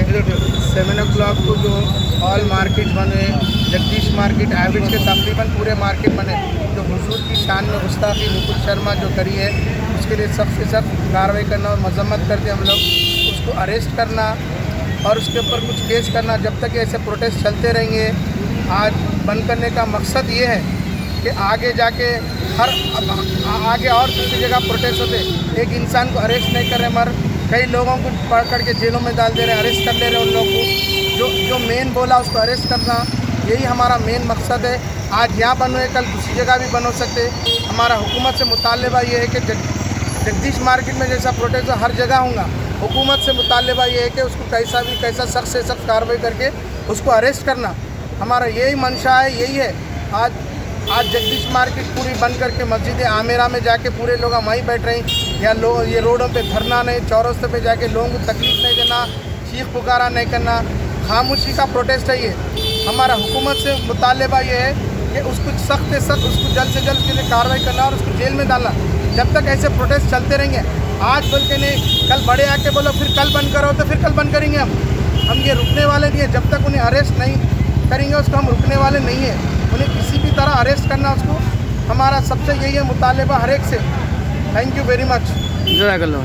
7 o'clock को जो all market बने, जगदीश मार्केट एवरेज के तकरीबन पूरे मार्केट बने, जो हुजूर की शान में गुस्ताखी मुकुल शर्मा जो करी है उसके लिए सख्त से सख्त कार्रवाई करना और मजम्मत करते हम लोग, उसको अरेस्ट करना और उसके ऊपर कुछ केस करना। जब तक ऐसे प्रोटेस्ट चलते रहेंगे, आज बंद करने का मकसद ये है कि आगे जाके आगे और दूसरी जगह प्रोटेस्ट होते, एक इंसान को अरेस्ट नहीं कर रहे मगर कई लोगों को पकड़ के जेलों में डाल दे रहे, अरेस्ट कर ले रहे उन लोगों को। जो मेन बोला उसको अरेस्ट करना, यही हमारा मेन मकसद है। आज यहाँ बंद हुए, कल दूसरी जगह भी बंद हो सकते। हमारा हुकूमत से मुतालबा ये है कि जगदीश मार्केट में जैसा प्रोटेस्ट हर जगह होगा, हुकूमत से मुतालबा ये है कि उसको कैसा सख्त से सख्त कार्रवाई करके उसको अरेस्ट करना। हमारा यही मंशा है, यही है। आज जगदीश मार्केट पूरी बंद करके मस्जिद आमिरा में जाके पूरे लोग वहीं बैठ रहे हैं, या लोग ये रोडों पे धरना नहीं, चौरस्ते पे जाके लोगों को तकलीफ नहीं देना, चीख पुकारा नहीं करना, खामोशी का प्रोटेस्ट है ये। हमारा हुकूमत से मुतालबा ये है कि उसको सख्त से सख्त उसको जल्द से जल्द के लिए कार्रवाई करना और उसको जेल में डालना। जब तक ऐसे प्रोटेस्ट चलते रहेंगे, आज बोल के नहीं कल बड़े आके बोलो फिर कल बंद करो, तो फिर कल बंद करेंगे हम ये रुकने वाले नहीं है। जब तक उन्हें अरेस्ट नहीं करेंगे उसको हम रुकने वाले नहीं है। उन्हें किसी भी तरह अरेस्ट करना, उसको हमारा सबसे यही है मुतालबा हर एक से। Thank you very much. जज़ाकल्लाह।